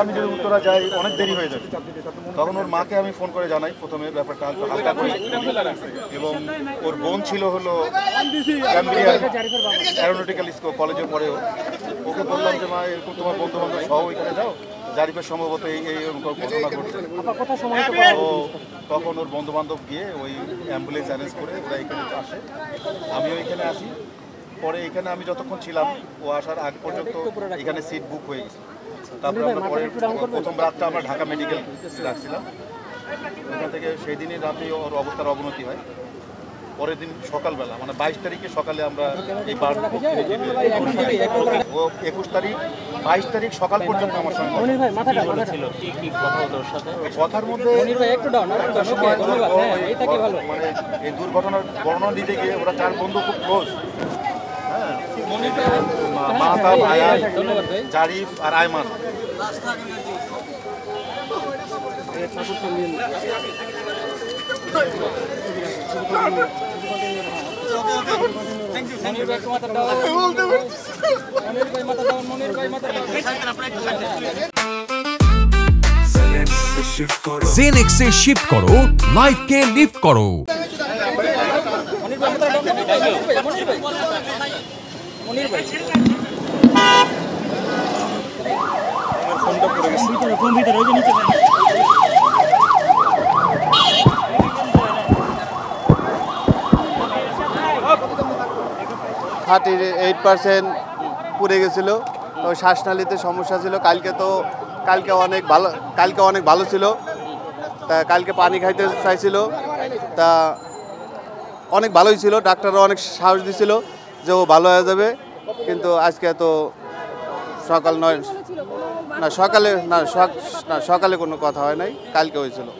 আমি যদি উত্তরা যাই অনেক দেরি হয়ে যাবে, তখন ওর মাকে আমি ফোন করে জানাই প্রথমে ব্যাপারটা হালকা করে, এবং ওর বোন ছিল হলো অ্যারোনটিক্যাল কলেজে পড়েও, ওকে বললাম যে মা এরকম তোমার বন্ধু বান্ধব সহ এখানে যাও, জারিফের সম্ভবত এই ঘটনা ঘটছে। ও তখন ওর বন্ধু বান্ধব গিয়ে ওই অ্যাম্বুলেন্স অ্যারেঞ্জ করে ওরা এখানে আসে, আমিও এখানে আসি। পরে এখানে আমি যতক্ষণ ছিলাম ও আসার আগ পর্যন্ত এখানে সিট বুক হয়ে গেছে। তারপরে আমরা পরে প্রথম রাতটা আমরা ঢাকা মেডিকেল রাখছিলাম, ওখান থেকে সেই দিনই রাতে ওর অবস্থার অবনতি হয়। পরের দিন সকালবেলা মানে 22 তারিখে সকালে আমরা এই ও 21 তারিখ 22 তারিখ সকাল পর্যন্ত আমার সঙ্গে কথার মধ্যে মানে এই দুর্ঘটনার বর্ণনা দিতে গিয়ে ওরা 4 বন্ধু খুব ক্লোজ, হ্যাঁ, মাহতাব, আয়ান, জারিফ আর আয়মান। जेनेक्स से शिफ्ट करो, लाइफ के लिफ्ट करो। হার্টের 8% পুড়ে গেছিল, তো শ্বাসনালীতে সমস্যা ছিল। কালকে অনেক ভালো ছিল, তা কালকে পানি খাইতে চাইছিল, তা অনেক ভালোই ছিল। ডাক্তাররা অনেক সাহস দিছিল যে ও ভালো হয়ে যাবে, কিন্তু আজকে তো সকালে কোনো কথা হয় নাই, কালকে হয়েছিল।